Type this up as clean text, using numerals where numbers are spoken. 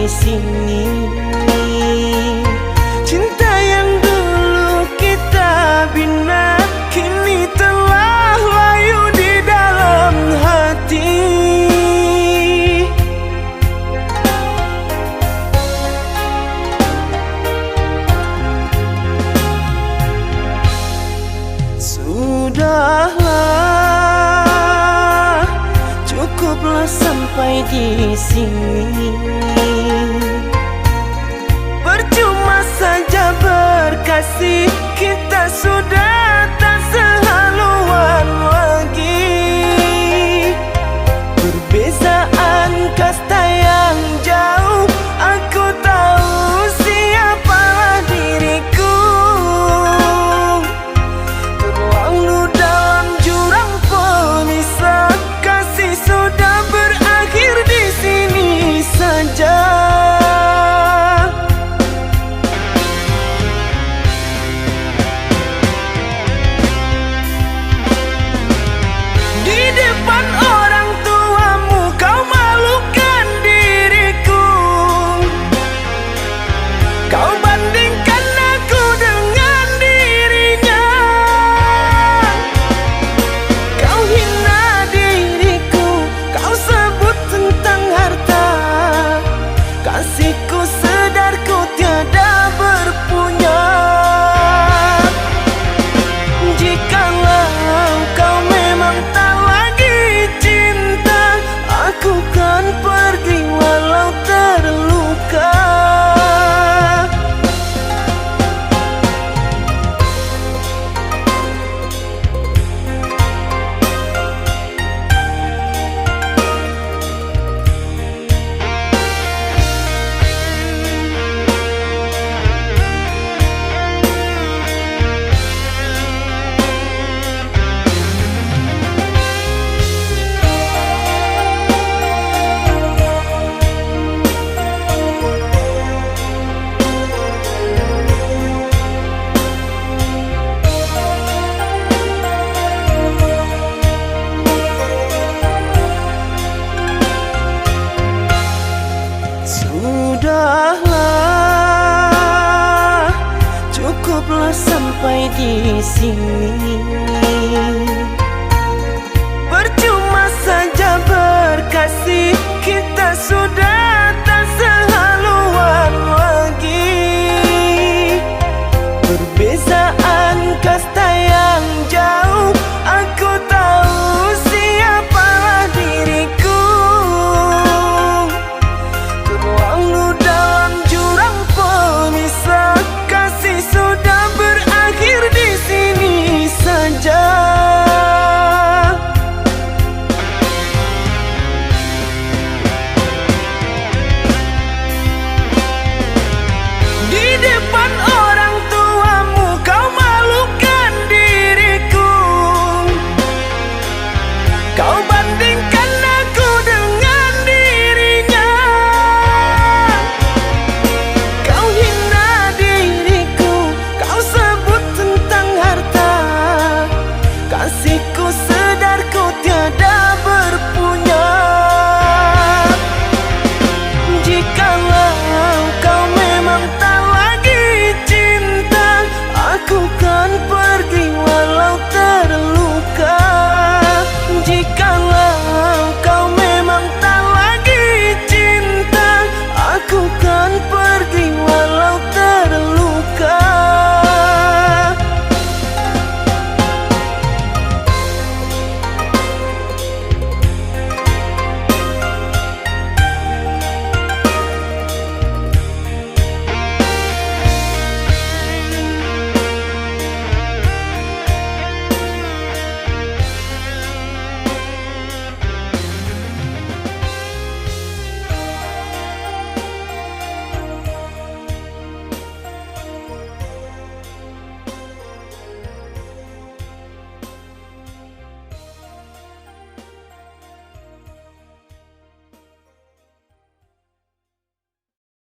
sini. Cinta yang dulu kita bina kini telah layu di dalam hati. Sudahlah, cukuplah sampai di sini. Percuma saja berkasih, kita sudah tak sehaluan lagi. Perbezaan kasta yang jauh, aku tahu siapalah diriku. Terlalu dalam jurang pemisah, kasih sudah berakhir di sini saja. Di depan orang tuamu kau malukan diriku. Kau bandingkan aku dengan dirinya. Kau hina diriku, kau sebut tentang harta. Kasihku sedarku tiada berpunya. Jikalau kau memang tak lagi cinta, aku kan pergi walau terluka. Sudahlah, cukuplah sampai di sini.